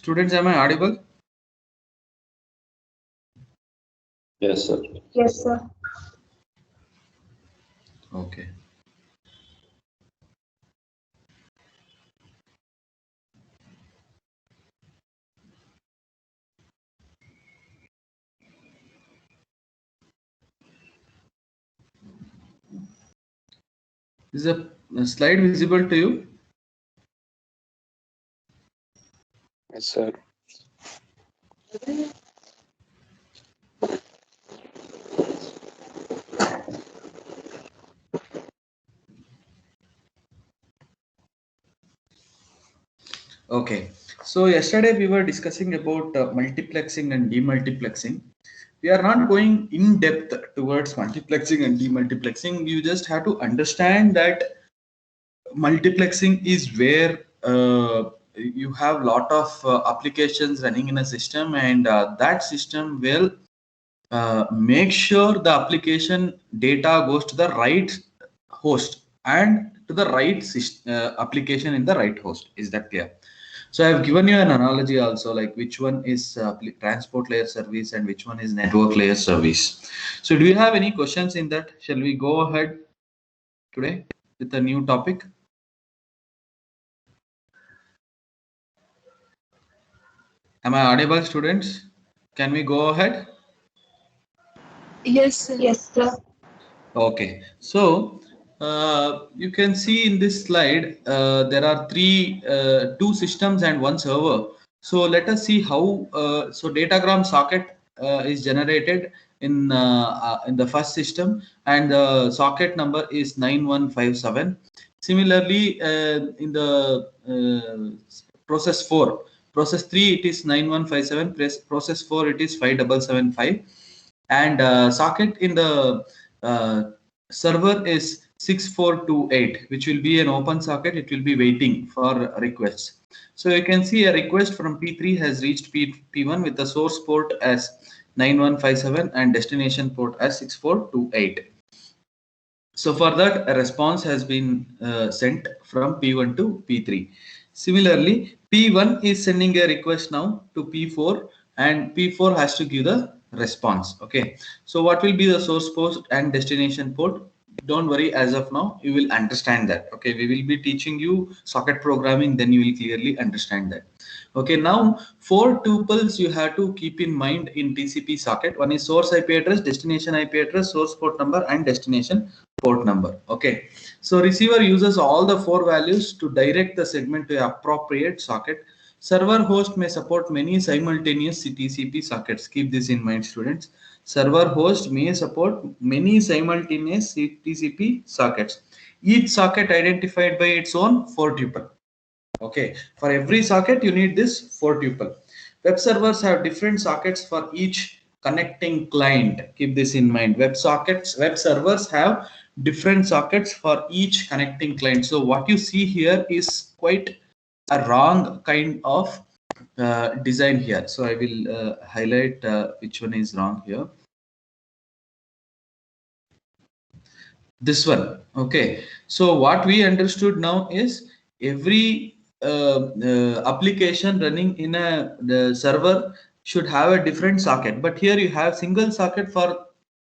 Students, am I audible? Yes, sir. Yes, sir. Okay. Is a slide visible to you? Yes, sir. Okay. So yesterday we were discussing about multiplexing and demultiplexing. We are not going in depth towards multiplexing and demultiplexing. You just have to understand that multiplexing is where you have lot of applications running in a system, and that system will make sure the application data goes to the right host and to the right application in the right host. Is that clear? So I've given you an analogy also, like which one is transport layer service and which one is network layer service. So do you have any questions in that? Shall we go ahead today with a new topic? Am I audible, students? Can we go ahead? Yes, sir. Yes, sir. Okay. So you can see in this slide there are two systems and one server. So let us see how. So datagram socket is generated in the first system, and the socket number is 9157. Similarly, in the process 4. Process 3 it is 9157, process 4 it is 5775, and socket in the server is 6428, which will be an open socket. It will be waiting for requests. So you can see a request from P3 has reached P1 with the source port as 9157 and destination port as 6428. So for that, a response has been sent from P1 to P3. Similarly, P1 is sending a request now to P4, and P4 has to give the response. Okay. So what will be the source port and destination port? Don't worry, as of now, you will understand that. Okay. We will be teaching you socket programming, then you will clearly understand that. Okay, now four tuples you have to keep in mind in TCP socket. One is source IP address, destination IP address, source port number, and destination port number. Okay, so receiver uses all the four values to direct the segment to appropriate socket. Server host may support many simultaneous TCP sockets. Keep this in mind, students. Server host may support many simultaneous TCP sockets. Each socket identified by its own four tuple. Okay, for every socket you need this four tuple. Web servers have different sockets for each connecting client. Keep this in mind. Web servers have different sockets for each connecting client. So what you see here is quite a wrong kind of design here. So I will highlight which one is wrong here. This one. Okay, so what we understood now is every application running in the server should have a different socket, but here you have single socket for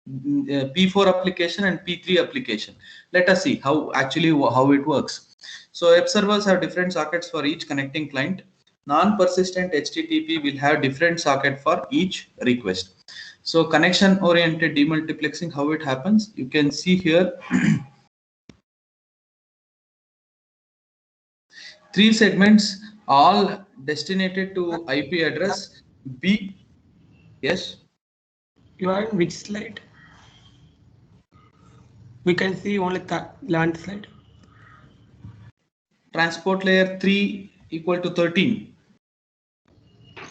P4 application and P3 application. Let us see how it works. So web servers have different sockets for each connecting client. Non-persistent HTTP will have different socket for each request. So connection oriented demultiplexing, how it happens, you can see here. Three segments, all destinated to IP address B. Yes. You are in which slide? We can see only the land slide. Transport layer 3 equal to 13.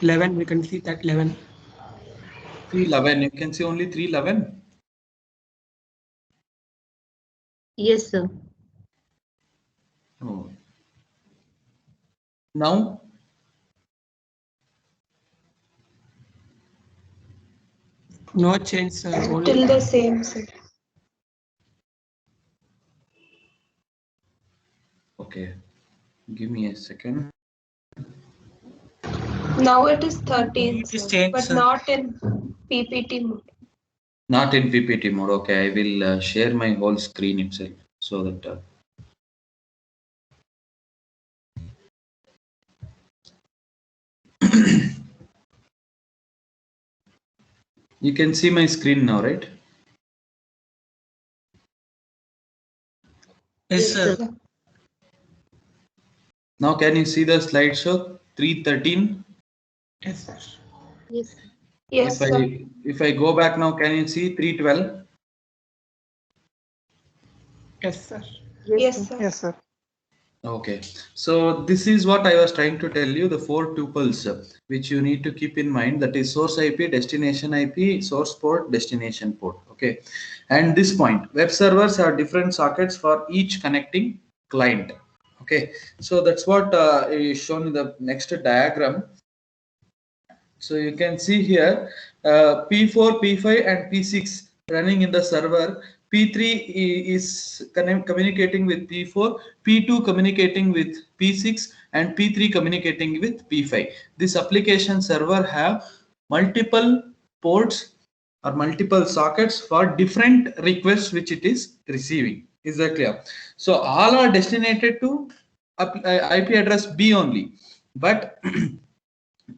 11, we can see that 11. 311. You can see only 311. Yes, sir. Oh. Now No change, sir. Only Still the same, sir. okay, give me a second. Now it is 13, It is sir, changed, but sir. not in PPT mode. Not in PPT mode. Okay, I will share my whole screen itself so that you can see my screen now, right? Yes, sir. Now can you see the slideshow 313? Yes, sir. Yes. Yes, sir. If I go back now, can you see 312? Yes, sir. Yes, sir. Yes, sir. Okay, so this is what I was trying to tell you, the four tuples which you need to keep in mind, that is source IP, destination IP, source port, destination port. Okay, and this point, web servers have different sockets for each connecting client. Okay, so that's what is shown in the next diagram. So you can see here P4, P5 and P6 running in the server. P3 is communicating with P4, P2 communicating with P6 and P3 communicating with P5. This application server have multiple ports or multiple sockets for different requests which it is receiving. Is that clear? So all are destinated to IP address B only, but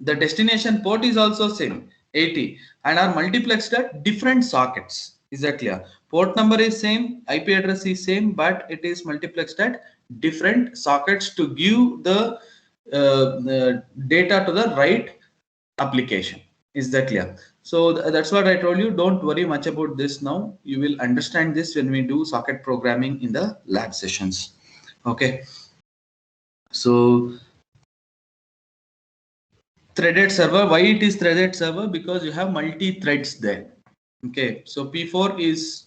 the destination port is also same 80 and are multiplexed at different sockets. Is that clear? Port number is same, IP address is same, but it is multiplexed at different sockets to give the data to the right application. Is that clear? So that's what I told you. Don't worry much about this now. You will understand this when we do socket programming in the lab sessions. Okay, so threaded server, why it is threaded server? Because you have multi threads there. Okay, so P4 is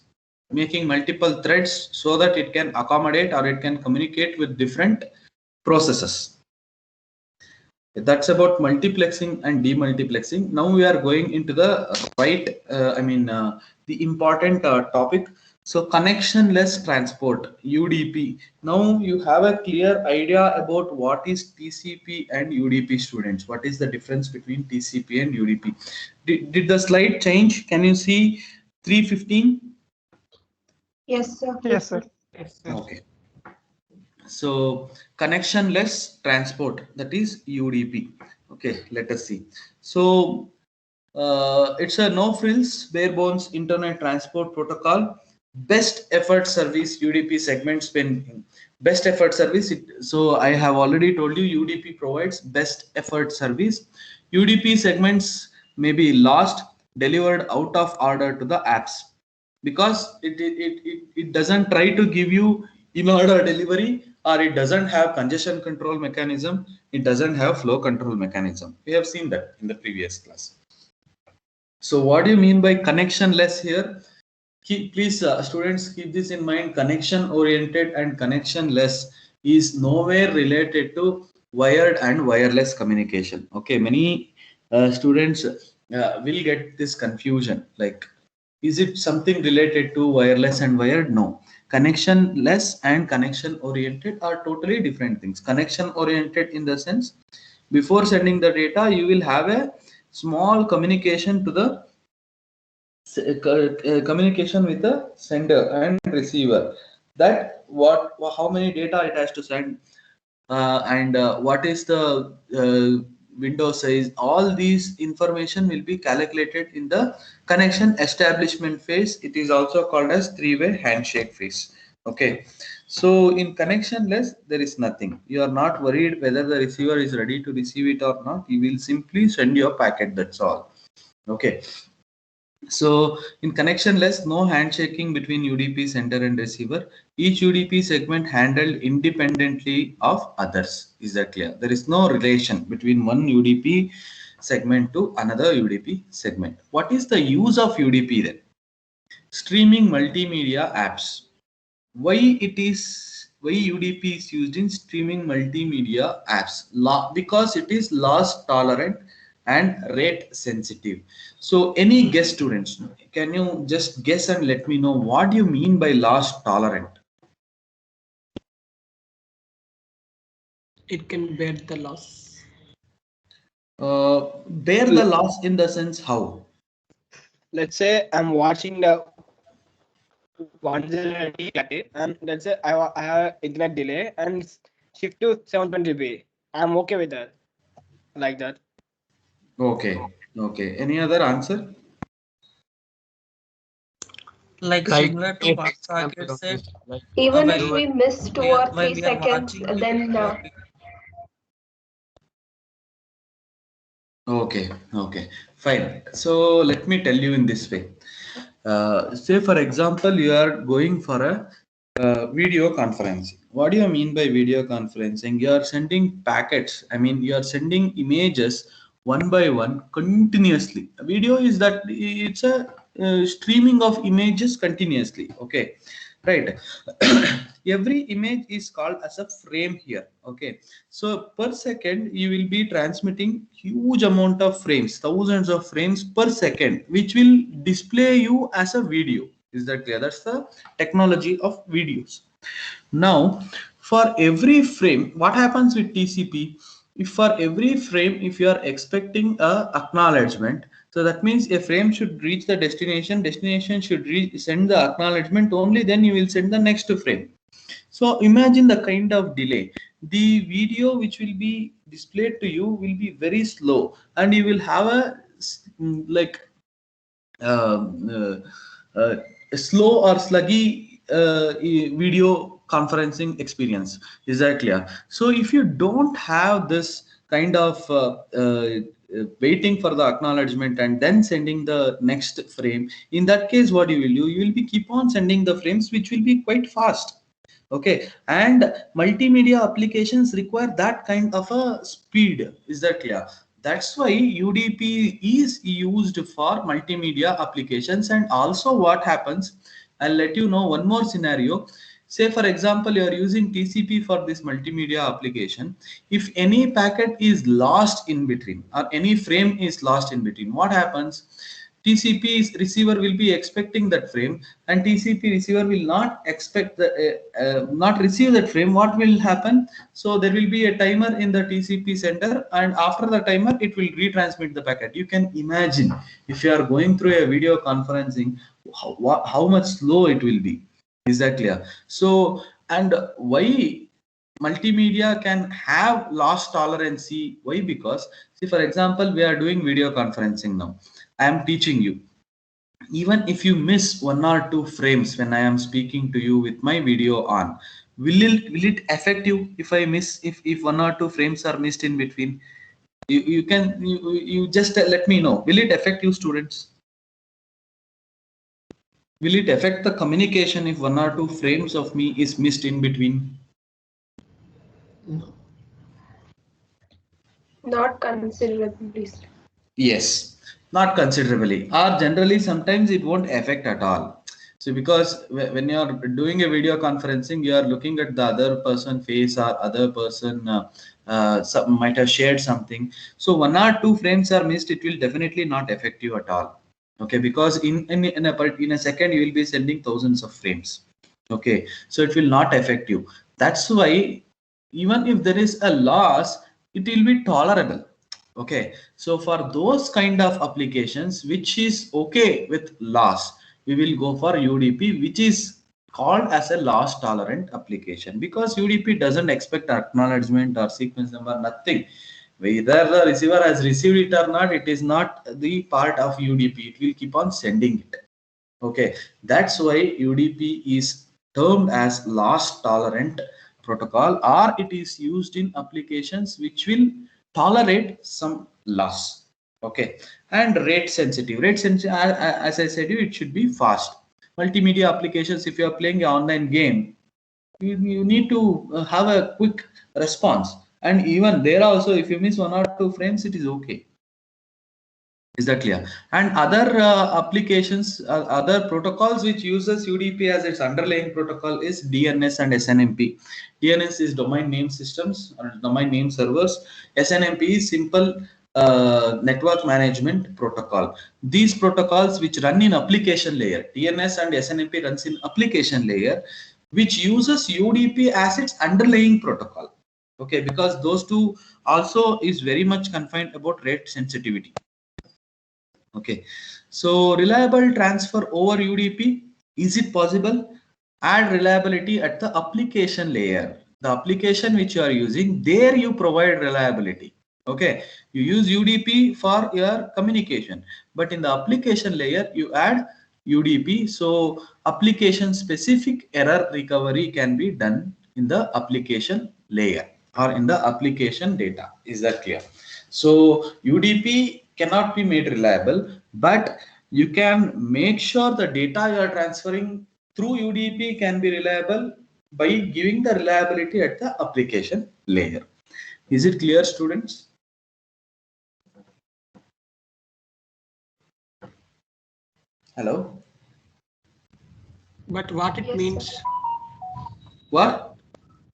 making multiple threads so that it can accommodate or it can communicate with different processes. That's about multiplexing and demultiplexing. Now we are going into the the important topic. So connectionless transport, UDP. Now you have a clear idea about what is TCP and UDP, students. What is the difference between TCP and UDP? Did the slide change? Can you see 315? Yes, sir. Yes, sir. Yes, sir. Okay. So connectionless transport, that is UDP. Okay, let us see. So it's a no frills bare bones internet transport protocol, best effort service UDP segments. When best effort service, so I have already told you UDP provides best effort service. UDP segments may be lost, delivered out of order to the apps, because it doesn't try to give you in order delivery, or it doesn't have congestion control mechanism, it doesn't have flow control mechanism. We have seen that in the previous class. So what do you mean by connectionless here? Please students, keep this in mind. Connection oriented and connectionless is nowhere related to wired and wireless communication. Okay, many students will get this confusion, like, is it something related to wireless and wired? No. Connectionless and connection oriented are totally different things. Connection oriented in the sense, before sending the data, you will have a small communication to the communication with the sender and receiver, that how many data it has to send, and what is the window size. All these information will be calculated in the connection establishment phase. It is also called as three-way handshake phase. Okay, so in connectionless there is nothing. You are not worried whether the receiver is ready to receive it or not. You will simply send your packet, that's all. Okay, so in connectionless, no handshaking between UDP sender and receiver. Each UDP segment handled independently of others. Is that clear? There is no relation between one UDP segment to another UDP segment. What is the use of UDP then? Streaming multimedia apps. Why UDP is used in streaming multimedia apps? Because it is loss tolerant and rate sensitive. So any guess, students, can you just guess and let me know what do you mean by loss tolerant? It can bear the loss. Bear the loss in the sense how? Let's say I'm watching the 180 and let's say I have internet delay and shift to 720p. I'm okay with that. Like that. Okay. Okay. Any other answer? Like similar to what Saket said, Even when if we miss 2 or 3 we are seconds, watching then Okay. Okay. Fine. So let me tell you in this way. Say for example, you are going for a video conferencing. What do you mean by video conferencing? You are sending packets. I mean, you are sending images one by one continuously. A video is that it's a streaming of images continuously. Okay, right. Every image is called as a frame here. Okay, so per second you will be transmitting huge amount of frames, thousands of frames per second, which will display you as a video. Is that clear? That's the technology of videos. Now, for every frame, what happens with TCP? If for every frame, if you are expecting a acknowledgement, so that means a frame should reach the destination should send the acknowledgement, only then you will send the next frame. So imagine the kind of delay. The video which will be displayed to you will be very slow, and you will have a like uh, slow or sluggy video conferencing experience. Is that clear? So if you don't have this kind of waiting for the acknowledgement and then sending the next frame, in that case what you will do, you will be keep on sending the frames which will be quite fast. Okay, and multimedia applications require that kind of a speed. Is that clear? That's why UDP is used for multimedia applications. And also what happens, I'll let you know one more scenario. Say for example, you are using TCP for this multimedia application. If any packet is lost in between or any frame is lost in between, what happens? TCP receiver will be expecting that frame, and TCP receiver will not expect the not receive that frame. What will happen? So there will be a timer in the TCP center, and after the timer, it will retransmit the packet. You can imagine if you are going through a video conferencing, how much slow it will be. Is that clear? So, and why multimedia can have loss tolerance? Why? Because see, for example, we are doing video conferencing now. I am teaching you. Even if you miss 1 or 2 frames when I am speaking to you with my video on, will it affect you if I miss, if 1 or 2 frames are missed in between? You just let me know. Will it affect you, students? Will it affect the communication if 1 or 2 frames of me is missed in between? No. not considerably. Yes, not considerably, or generally sometimes it won't affect at all. So because when you are doing a video conferencing, you are looking at the other person face, or other person might have shared something. So 1 or 2 frames are missed, it will definitely not affect you at all. Okay, because in a second you will be sending thousands of frames. Okay, so it will not affect you. That's why even if there is a loss, it will be tolerable. Okay, so for those kind of applications which is okay with loss, we will go for UDP, which is called as a loss tolerant application, because UDP doesn't expect acknowledgement or sequence number, nothing. Whether the receiver has received it or not, it is not the part of UDP. It will keep on sending it. Okay, that's why UDP is termed as loss tolerant protocol, or it is used in applications which will tolerate some loss. Okay, and rate sensitive. Rate sensitive, as I said, it should be fast. Multimedia applications, if you are playing an online game, you need to have a quick response. And even there also, if you miss 1 or 2 frames, it is okay. Is that clear? And other applications, other protocols which uses UDP as its underlying protocol is DNS and SNMP. DNS is domain name systems or domain name servers. SNMP is simple network management protocol. These protocols which run in application layer, DNS and SNMP runs in application layer, which uses UDP as its underlying protocol. Okay, because those two also is very much confined about rate sensitivity. Okay, so reliable transfer over UDP, is it possible? Add reliability at the application layer. The application which you are using, there you provide reliability. Okay, you use UDP for your communication, but in the application layer you add UDP. So application specific error recovery can be done in the application layer or in the application data. Is that clear? So UDP cannot be made reliable, but you can make sure the data you are transferring through UDP can be reliable by giving the reliability at the application layer. Is it clear, students? Hello? But what it Yes, means, sir. What?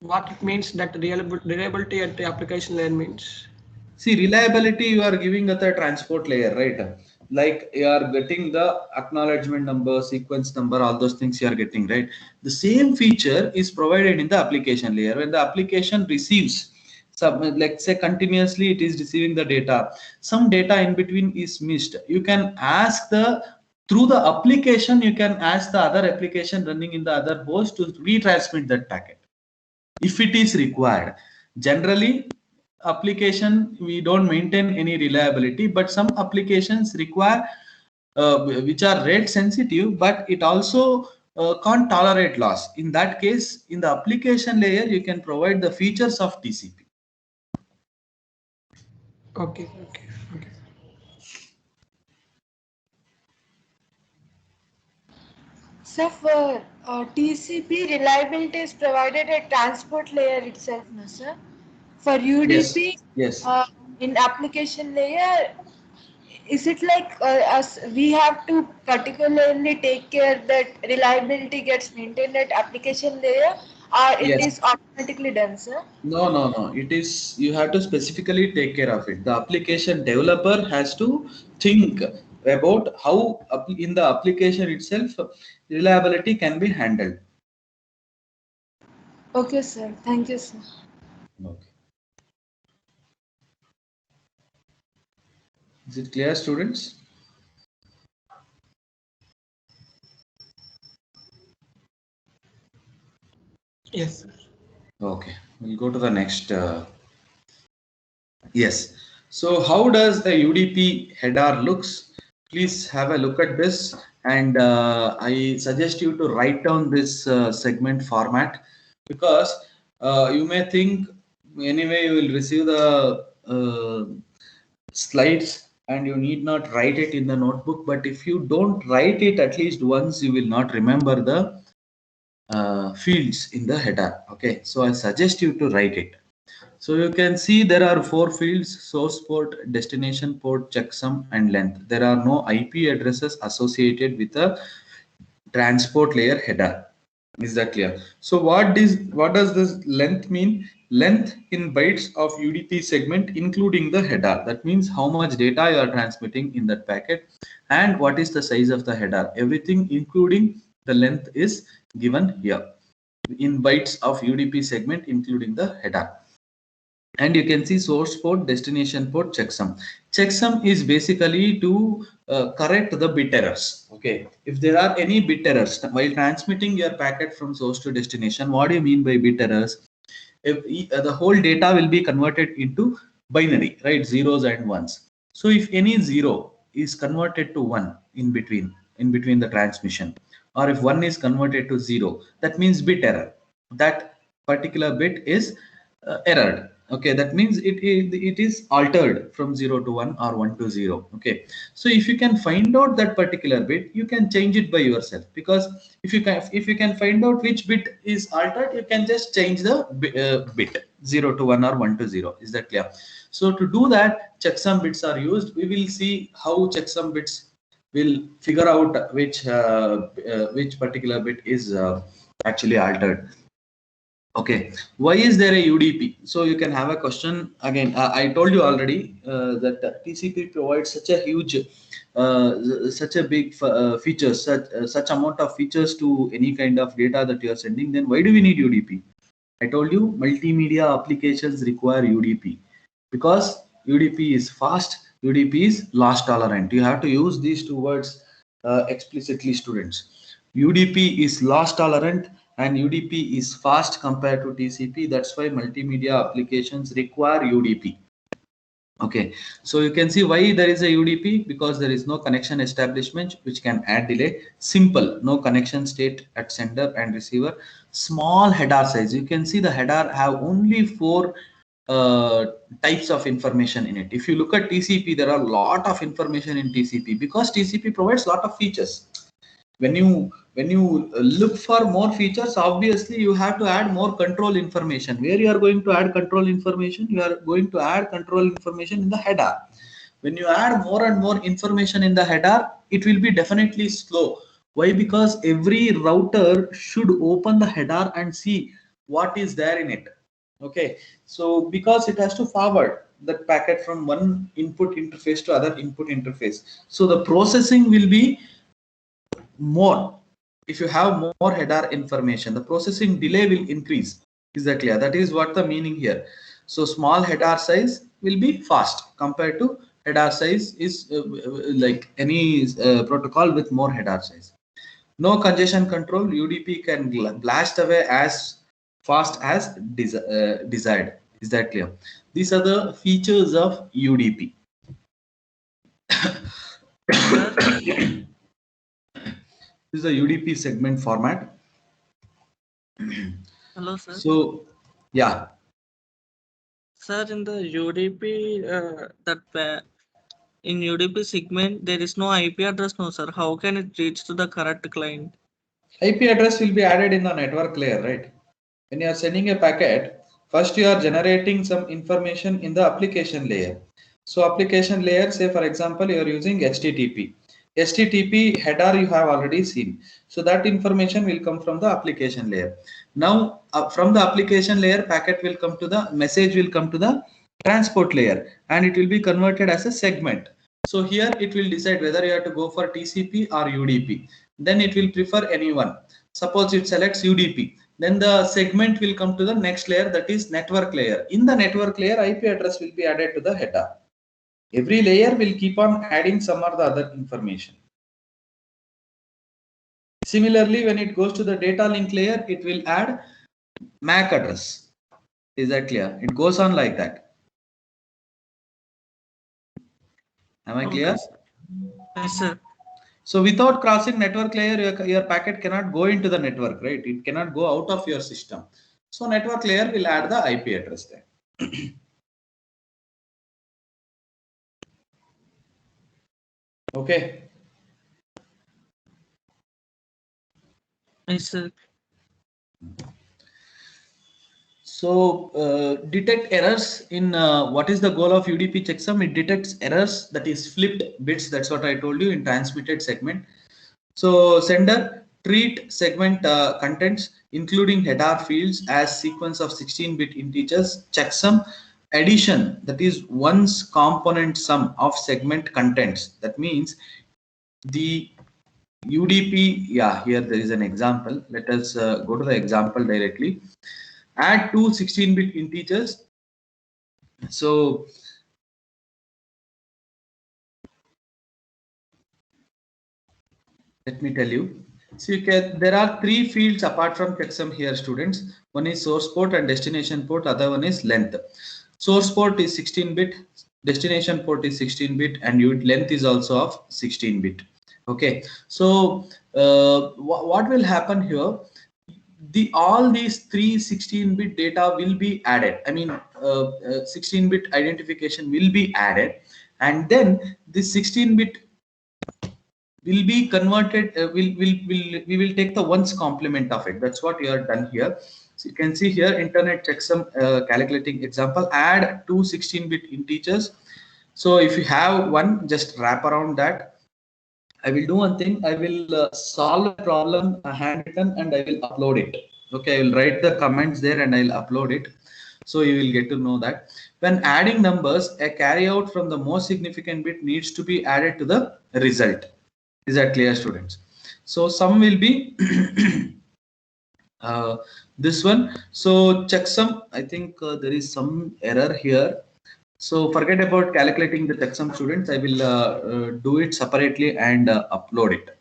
what it means that reliability at the application layer means. See, reliability you are giving at the transport layer, right? Like you are getting the acknowledgement number, sequence number, all those things you are getting, right? The same feature is provided in the application layer. When the application receives some, like say continuously it is receiving the data, some data in between is missed. You can ask the through the application, you can ask the other application running in the other host to retransmit that packet if it is required. Generally, application we don't maintain any reliability, but some applications require which are rate sensitive, but it also can't tolerate loss. In that case, in the application layer, you can provide the features of TCP. Okay. So for TCP, reliability is provided at transport layer itself, no sir? For UDP, Yes. in application layer, is it like us we have to particularly take care that reliability gets maintained at application layer, or it Yes. is automatically done, sir? No. It is, you have to specifically take care of it. The application developer has to think about how in the application itself reliability can be handled. Okay, sir. Thank you, sir. Okay. Is it clear, students? Yes. Okay, we'll go to the next. Yes. So how does the UDP header looks? Please have a look at this, and I suggest you to write down this segment format, because you may think anyway you will receive the slides and you need not write it in the notebook. But if you don't write it at least once, you will not remember the fields in the header. Okay, so I suggest you to write it. So you can see there are 4 fields: source port, destination port, checksum, and length. There are no IP addresses associated with a transport layer header. Is that clear? So what does this length mean? Length in bytes of UDP segment, including the header. That means how much data you are transmitting in that packet, and what is the size of the header. Everything including the length is given here in bytes of UDP segment, including the header. And you can see source port, destination port, checksum. Checksum is basically to correct the bit errors. Okay, if there are any bit errors while transmitting your packet from source to destination, what do you mean by bit errors? If the whole data will be converted into binary, right? Zeros and ones. So if any zero is converted to one in between the transmission, or if one is converted to zero, that means bit error. That particular bit is errored. Okay, that means it is altered from 0 to 1 or 1 to 0. Okay, so if you can find out that particular bit, you can change it by yourself, because if you can find out which bit is altered, you can just change the bit 0 to 1 or 1 to 0. Is that clear? So to do that, checksum bits are used. We will see how checksum bits will figure out which particular bit is actually altered. Okay, why is there a UDP? So you can have a question again. I told you already that TCP provides such a huge, such a big features, such amount of features to any kind of data that you are sending. Then why do we need UDP? I told you multimedia applications require UDP. because UDP is fast, UDP is loss tolerant. You have to use these two words explicitly, students. UDP is loss tolerant and UDP is fast compared to TCP. That's why multimedia applications require UDP. Okay, so you can see why there is a UDP, because there is no connection establishment which can add delay. Simple, no connection state at sender and receiver. Small header size. You can see the header have only 4 types of information in it. If you look at TCP, there are a lot of information in TCP because TCP provides a lot of features. When you look for more features, obviously you have to add more control information. Where you are going to add control information? You are going to add control information in the header. When you add more and more information in the header, it will be definitely slow. Why? Because every router should open the header and see what is there in it. Okay, so because it has to forward that packet from one input interface to other input interface, so the processing will be more. If you have more header information, the processing delay will increase. Is that clear? That is what the meaning here. So small header size will be fast compared to header size is like any protocol with more header size. No congestion control. UDP can blast away as fast as desired. Is that clear? These are the features of UDP. This is the UDP segment format. Hello, sir. So, yeah. Sir, in the UDP, in UDP segment, there is no IP address, no, sir. How can it reach to the correct client? IP address will be added in the network layer, right? When you are sending a packet, first you are generating some information in the application layer. So application layer, say for example, you are using HTTP. HTTP header you have already seen. So that information will come from the application layer. Now from the application layer, packet will come to the message will come to the transport layer and it will be converted as a segment. So here it will decide whether you have to go for TCP or UDP. Then it will prefer any one. Suppose it selects UDP. Then the segment will come to the next layer, that is network layer. In the network layer, IP address will be added to the header. Every layer will keep on adding some or the other information. Similarly, when it goes to the data link layer, it will add MAC address. Is that clear? It goes on like that. Am I clear? Yes, sir. So without crossing network layer, your packet cannot go into the network, right? It cannot go out of your system. So network layer will add the IP address there. Okay. Yes, sir. So detect errors in what is the goal of UDP checksum? It detects errors, that is flipped bits. That's what I told you in transmitted segment. So sender treat segment contents including header fields as sequence of 16-bit integers. Checksum addition, that is one's component sum of segment contents. That means the UDP, yeah, here there is an example. Let us go to the example directly. Add two 16-bit integers. So let me tell you. So there are 3 fields apart from checksum here, students. One is source port and destination port. Other one is length. Source port is 16-bit. Destination port is 16-bit, and length is also of 16-bit. Okay. So what will happen here? All these 3 16-bit data will be added. I mean, 16-bit identification will be added, and then this 16-bit will be converted. We will take the ones complement of it. That's what we are done here. So you can see here, internet checksum calculating example. Add two 16-bit integers. So if you have one, just wrap around that. I will do one thing. I will solve a problem handwritten and I will upload it. Okay, I will write the comments there and I'll upload it. So you will get to know that when adding numbers, a carryout from the most significant bit needs to be added to the result. Is that clear, students? So sum will be this one. So checksum, I think there is some error here. So forget about calculating the checksum, students. I will do it separately and upload it.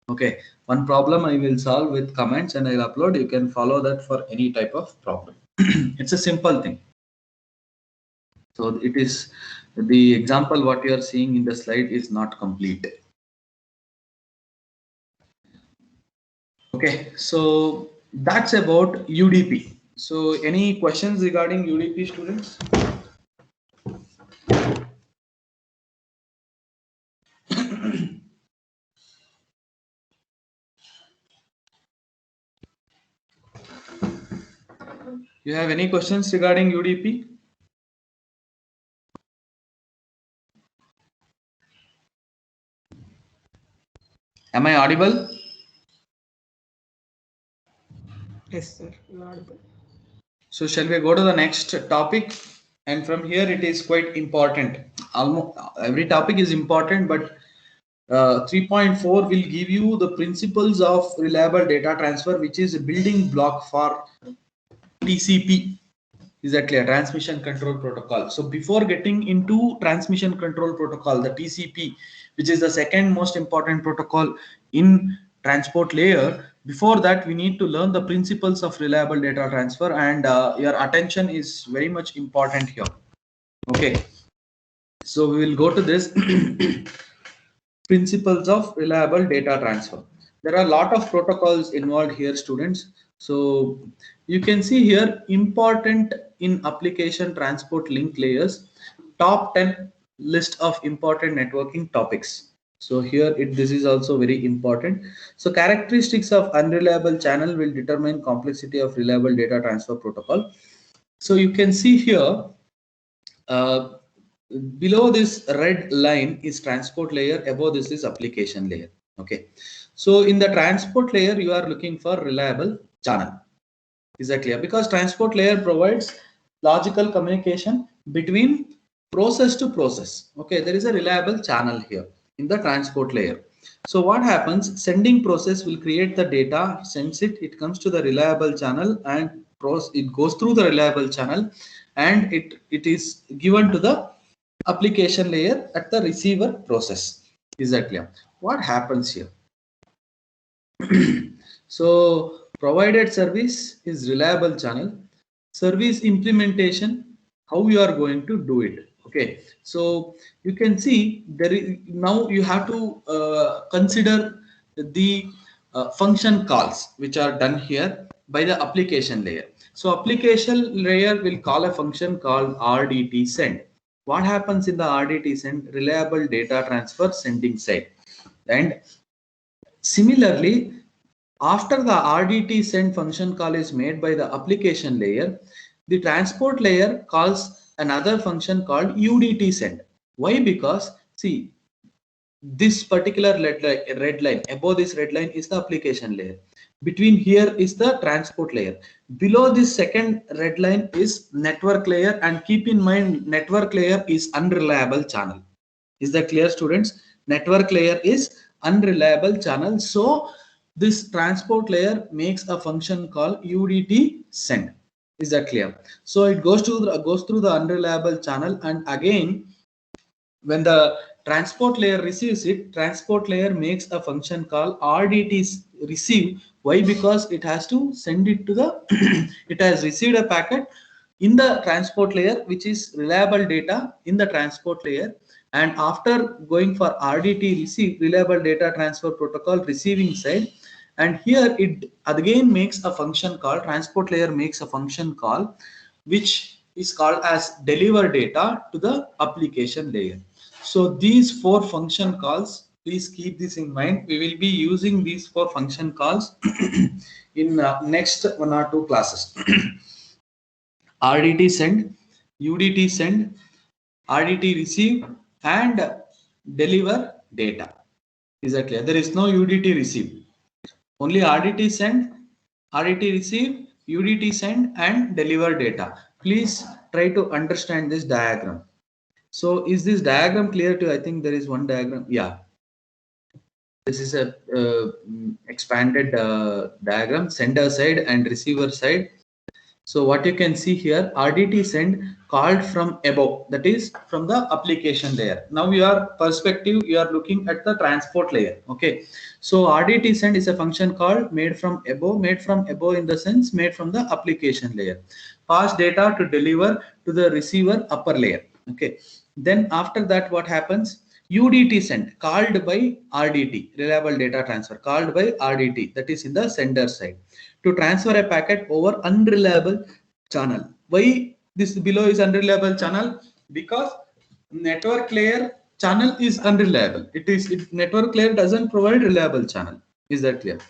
Okay, one problem I will solve with comments and I'll upload. You can follow that for any type of problem. It's a simple thing. So it is the example what you are seeing in the slide is not complete. Okay, so that's about UDP. So any questions regarding UDP, students? You have any questions regarding UDP? Am I audible? Yes, sir. You are audible. So shall we go to the next topic? And from here it is quite important. Almost every topic is important, but 3.4 will give you the principles of reliable data transfer, which is a building block for TCP. Exactly, a transmission control protocol. So before getting into transmission control protocol, the TCP, which is the second most important protocol in transport layer, before that we need to learn the principles of reliable data transfer, and your attention is very much important here. Okay, so we will go to this principles of reliable data transfer. There are a lot of protocols involved here, students. So you can see here important in application transport link layers, top 10 list of important networking topics. So here this is also very important. So characteristics of unreliable channel will determine complexity of reliable data transfer protocol. So you can see here uh, below this red line is transport layer, above this is application layer. Okay, so in the transport layer you are looking for reliable channel. Is that clear? Because transport layer provides logical communication between process to process. Okay, there is a reliable channel here in the transport layer. So what happens, sending process will create the data, sends it, it comes to the reliable channel, and it goes through the reliable channel, and it is given to the application layer at the receiver process. Is that clear? What happens here? So provided service is reliable channel. Service implementation, how you are going to do it. Okay, so you can see there is now you have to consider the function calls which are done here by the application layer. So application layer will call a function called RDT send. What happens in the RDT send? Reliable data transfer sending side. And similarly, after the RDT send function call is made by the application layer, the transport layer calls another function called UDT send. Why? Because see, this particular red line, above this red line is the application layer. Between here is the transport layer. Below this second red line is network layer, and keep in mind network layer is unreliable channel. Is that clear, students? Network layer is unreliable channel. So this transport layer makes a function called UDT send. Is that clear? So it goes through the unreliable channel, and again when the transport layer receives it, transport layer makes a function called RDT receive. Why? Because it has to send it to the it has received a packet in the transport layer, which is reliable data in the transport layer, and after going for RDT receive, reliable data transfer protocol receiving side, and here it again makes a function call, transport layer makes a function call which is called as deliver data to the application layer. So these four function calls, please keep this in mind. We will be using these four function calls in next 1 or 2 classes. RDT send, UDT send, RDT receive, and deliver data. Is that clear? There is no UDT receive. Only RDT send, RDT receive, UDT send, and deliver data. Please try to understand this diagram. So is this diagram clear to you? I think there is one diagram. Yeah. This is a expanded diagram, sender side and receiver side. So what you can see here, RDT send called from above, that is from the application layer. Now your perspective, you are looking at the transport layer. Okay. So RDT send is a function called made from above in the sense made from the application layer. Pass data to deliver to the receiver upper layer. Okay. Then after that, what happens? UDT send called by RDT, reliable data transfer, called by RDT, that is in the sender side, to transfer a packet over unreliable channel. Why this below is unreliable channel? Because network layer channel is unreliable. Network layer doesn't provide reliable channel. Is that clear?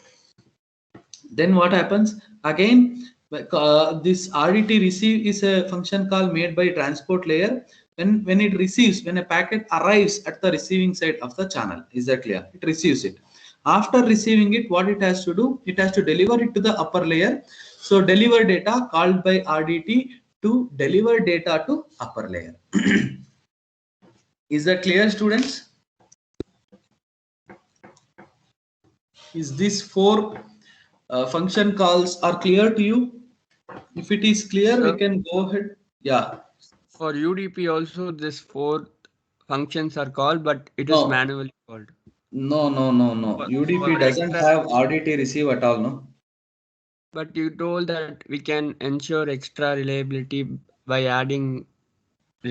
Then what happens again? This RDT receive is a function call made by transport layer. When it receives, when a packet arrives at the receiving side of the channel, is that clear? It receives it. After receiving it, what it has to do? It has to deliver it to the upper layer. So deliver data called by RDT to deliver data to upper layer. Is that clear, students? Is this 4 function calls are clear to you? If it is clear, we can go ahead. Yeah. For UDP also, this 4 functions are called, but it is manually called. No. UDP doesn't have RDT receive at all, no? But you told that we can ensure extra reliability by adding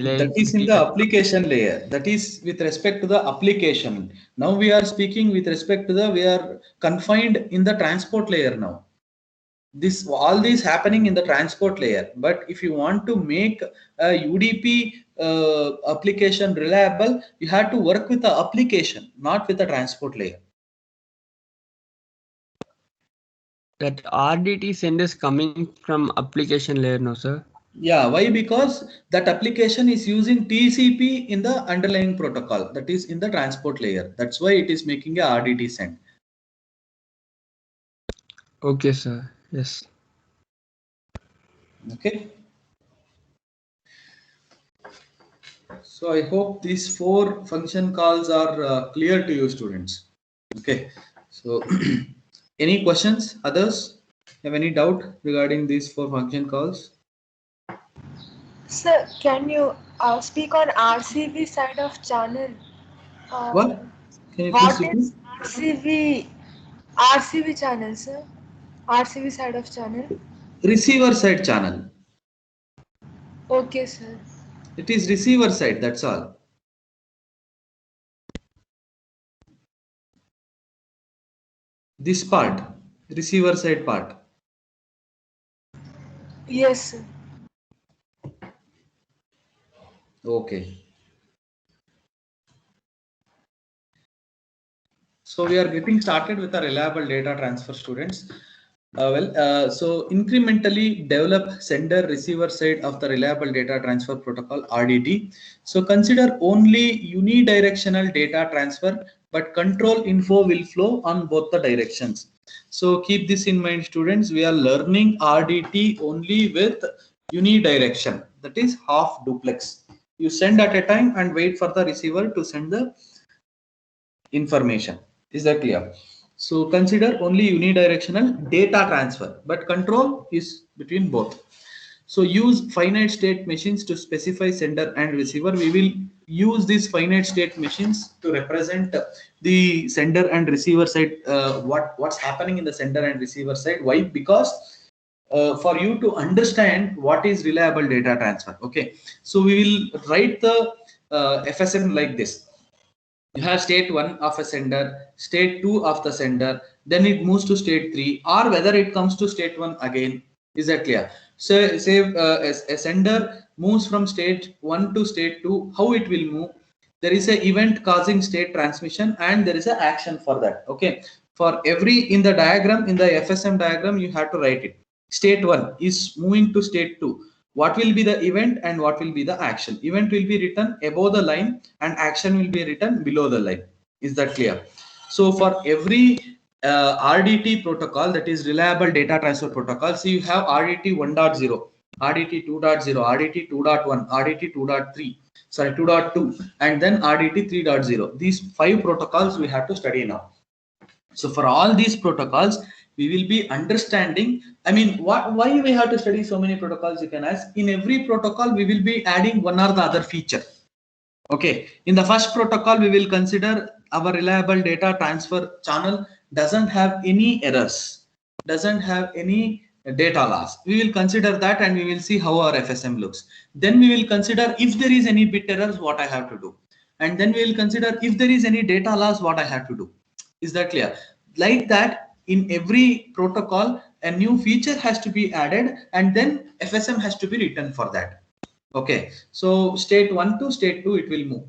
That is in the application layer. That is with respect to the application. Now we are speaking with respect to we are confined in the transport layer now. All these happening in the transport layer. But if you want to make a UDP application reliable, you have to work with the application, not with the transport layer. That RDT send is coming from application layer, no sir? Yeah, why? Because that application is using TCP in the underlying protocol, that is in the transport layer. That's why it is making a RDT send. Okay, sir. Yes. Okay. So I hope these 4 function calls are clear to you, students. Okay. So any questions? Others have any doubt regarding these 4 function calls? Sir, can you speak on RCV side of channel? What? Can you What please is RCV channel, sir? RCV side of channel? Receiver side channel. Okay, sir. It is receiver side, that's all. This part, receiver side part. Yes, sir. Okay. So we are getting started with a reliable data transfer, students. So incrementally develop sender receiver side of the reliable data transfer protocol, RDT. So consider only unidirectional data transfer, but control info will flow on both the directions. So keep this in mind, students. We are learning RDT only with unidirection, that is half duplex. You send at a time and wait for the receiver to send the information. Is that clear? So consider only unidirectional data transfer, but control is between both. So use finite state machines to specify sender and receiver. We will use these finite state machines to represent the sender and receiver side, what's happening in the sender and receiver side. Why? Because for you to understand what is reliable data transfer. Okay, so we will write the FSM like this. You have state 1 of a sender, state 2 of the sender, then it moves to state 3, or whether it comes to state 1 again. Is that clear? So say a sender moves from state 1 to state 2, how it will move? There is an event causing state transmission and there is an action for that. Okay, for every in the diagram, in the FSM diagram, you have to write it. State 1 is moving to state 2. What will be the event and what will be the action? Event will be written above the line and action will be written below the line. Is that clear? So for every RDT protocol, that is reliable data transfer protocol, so you have RDT 1.0, RDT 2.0, RDT 2.1, RDT 2.3, sorry 2.2, and then RDT 3.0. These 5 protocols we have to study now. So for all these protocols, we will be understanding. I mean, why we have to study so many protocols, you can ask. In every protocol, we will be adding one or the other feature. Okay, in the first protocol, we will consider our reliable data transfer channel doesn't have any errors, doesn't have any data loss. We will consider that and we will see how our FSM looks. Then we will consider if there is any bit errors, what I have to do. And then we will consider if there is any data loss, what I have to do. Is that clear? Like that, in every protocol, a new feature has to be added and then FSM has to be written for that. Okay, so state 1 to state 2 it will move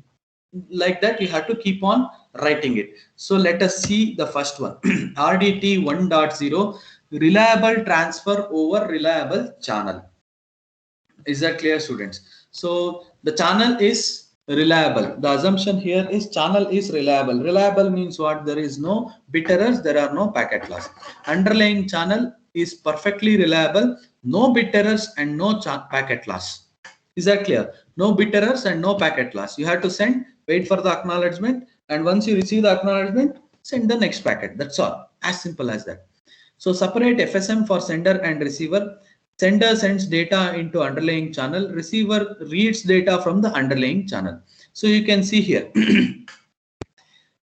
like that. You have to keep on writing it. So let us see the first one. RDT 1.0, reliable transfer over reliable channel. Is that clear, students? So the channel is reliable. The assumption here is channel is reliable. Reliable means what? There is no bit errors, there are no packet loss. Underlying channel is perfectly reliable, no bit errors and no packet loss. Is that clear? No bit errors and no packet loss. You have to send, wait for the acknowledgement, and once you receive the acknowledgement, send the next packet. That's all. As simple as that. So separate FSM for sender and receiver. Sender sends data into underlying channel. Receiver reads data from the underlying channel. So you can see here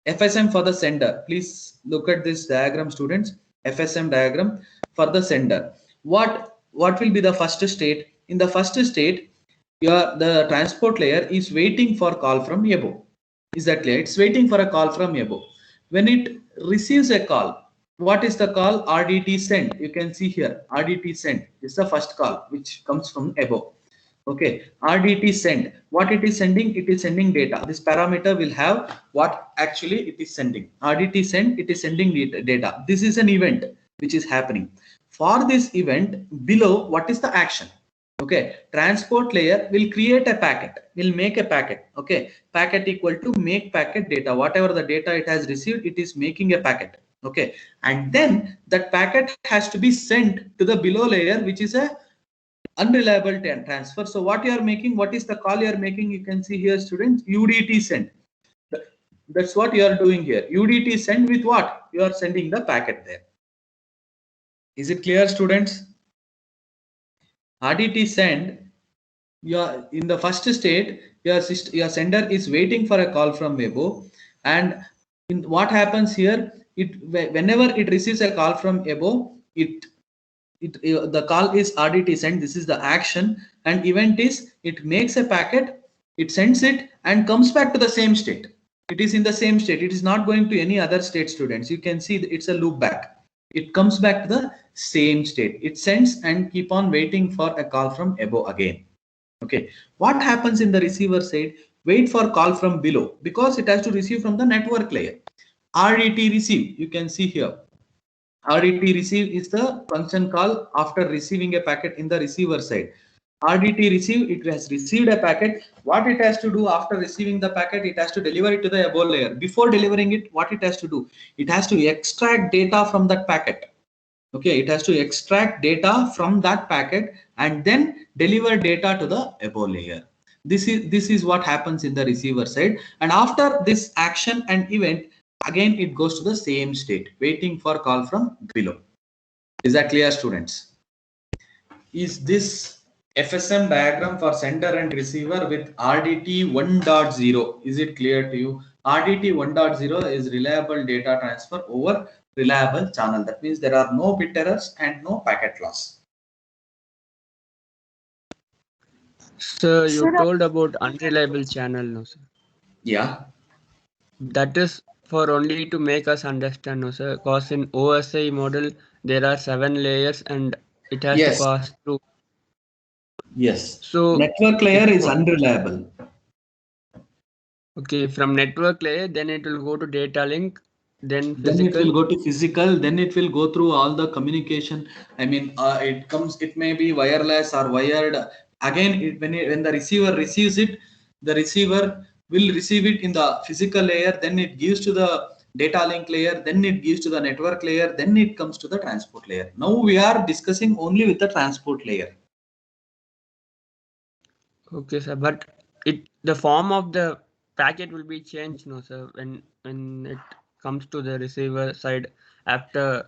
FSM for the sender. Please look at this diagram, students. FSM diagram for the sender. What will be the first state? In the first state, the transport layer is waiting for call from above. Is that clear? It's waiting for a call from above. When it receives a call, what is the call? RDT send. You can see here RDT send is the first call which comes from above. Okay, RDT send. What it is sending? It is sending data. This parameter will have what actually it is sending. RDT send, it is sending data. This is an event which is happening. For this event below, what is the action? Okay, transport layer will create a packet, will make a packet. Okay, packet equal to make packet data. Whatever the data it has received, it is making a packet. Okay, and then that packet has to be sent to the below layer, which is a unreliable transfer. So what you are making, what is the call you are making? You can see here, students, UDT send. That's what you are doing here. UDT send with what? You are sending the packet there. Is it clear, students? RDT send, in the first state, your sender is waiting for a call from above, and what happens here? Whenever it receives a call from above, the call is RDT send. This is the action, and event is it makes a packet, it sends it, and comes back to the same state. It is in the same state. It is not going to any other state, students. You can see it's a loop back. It comes back to the same state. It sends and keep on waiting for a call from above again. Okay, what happens in the receiver side? Wait for call from below, because it has to receive from the network layer. RDT receive, you can see here. RDT receive is the function call after receiving a packet in the receiver side. RDT receive, it has received a packet. What it has to do after receiving the packet, it has to deliver it to the above layer. Before delivering it, what it has to do? It has to extract data from that packet. Okay, it has to extract data from that packet and then deliver data to the above layer. This is what happens in the receiver side. And after this action and event, again it goes to the same state, waiting for call from below. Is that clear, students? Is this FSM diagram for sender and receiver with RDT 1.0? Is it clear to you? RDT 1.0 is reliable data transfer over reliable channel. That means there are no bit errors and no packet loss. Sir, you told about unreliable channel, no sir? Yeah. That is for only to make us understand, no sir? Because in OSI model there are 7 layers and it has Yes. to pass through. Yes. So network layer is unreliable. Okay, from network layer, then it will go to data link, then physical. Then it will go to physical, then it will go through all the communication. I mean, it may be wireless or wired. Again, when the receiver receives it, the receiver will receive it in the physical layer, then it gives to the data link layer, then it gives to the network layer, then it comes to the transport layer. Now we are discussing only with the transport layer. Okay, sir, but the form of the packet will be changed, no sir, when it comes to the receiver side after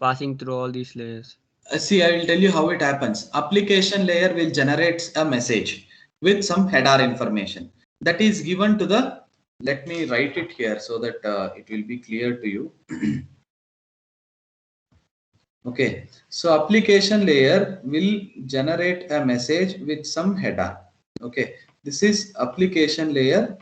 passing through all these layers? See, I will tell you how it happens. Application layer will generate a message with some header information that is given to the, let me write it here so that it will be clear to you. Okay, so application layer will generate a message with some header. Okay, this is application layer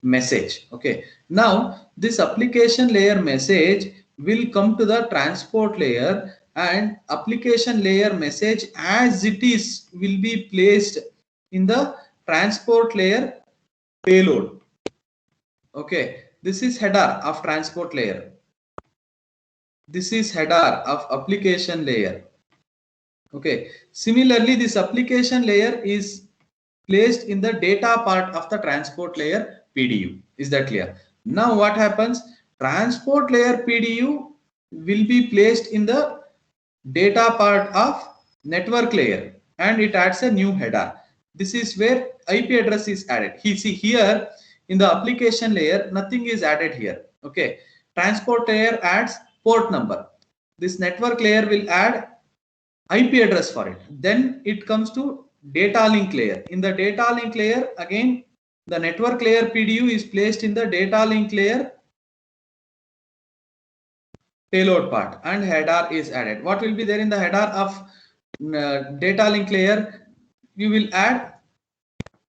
message. Okay, now this application layer message will come to the transport layer, and application layer message as it is will be placed in the transport layer payload. Okay, this is header of transport layer. This is header of application layer. Okay, similarly this application layer is placed in the data part of the transport layer PDU. Is that clear? Now what happens? Transport layer PDU will be placed in the data part of network layer, and it adds a new header. This is where IP address is added. See here in the application layer, nothing is added here. Okay, transport layer adds port number. This network layer will add IP address for it. Then it comes to data link layer. In the data link layer, again the network layer PDU is placed in the data link layer payload part, and header is added. What will be there in the header of data link layer? You will add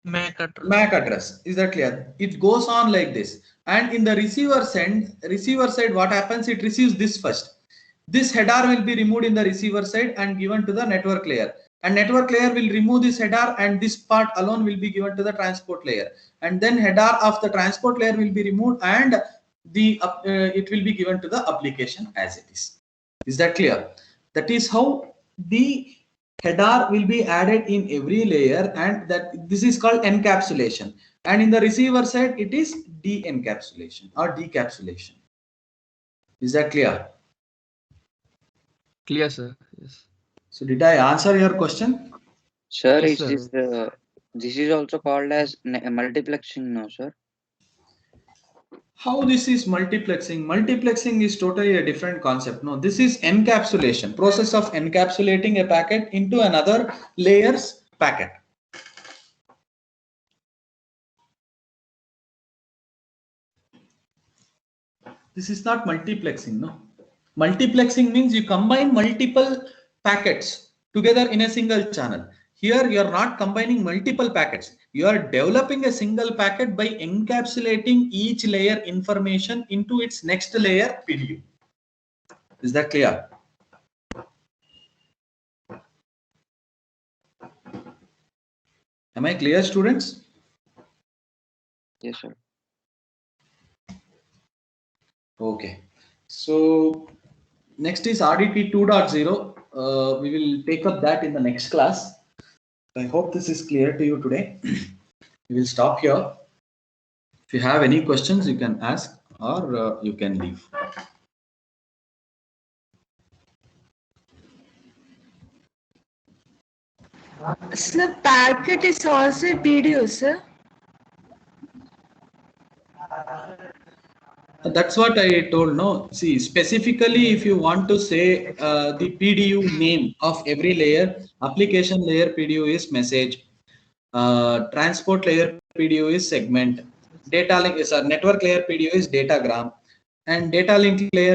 MAC address. MAC address. Is that clear? It goes on like this. And in the receiver side, what happens? It receives this first. This header will be removed in the receiver side and given to the network layer. And network layer will remove this header, and this part alone will be given to the transport layer. And then header of the transport layer will be removed, and the it will be given to the application as it is. Is that clear? That is how the header will be added in every layer, and that this is called encapsulation. And in the receiver side, it is de-encapsulation or decapsulation. Is that clear? Clear, sir. Yes. So did I answer your question? Sir, Yes, is sir. this is also called as multiplexing, no, sir? How this is multiplexing? Multiplexing is totally a different concept. No, this is encapsulation, process of encapsulating a packet into another layer's packet. This is not multiplexing, no. Multiplexing means you combine multiple packets together in a single channel. Here you are not combining multiple packets. You are developing a single packet by encapsulating each layer information into its next layer PDU. Is that clear? Am I clear, students? Yes, sir. Okay. So next is RDT 2.0. We will take up that in the next class. I hope this is clear to you today. We will stop here. If you have any questions, you can ask, or you can leave. So packet is also PDU, sir. That's what I told. No, see, specifically if you want to say the PDU name of every layer, application layer PDU is message, transport layer PDU is segment, data link is network layer PDU is datagram, and data link layer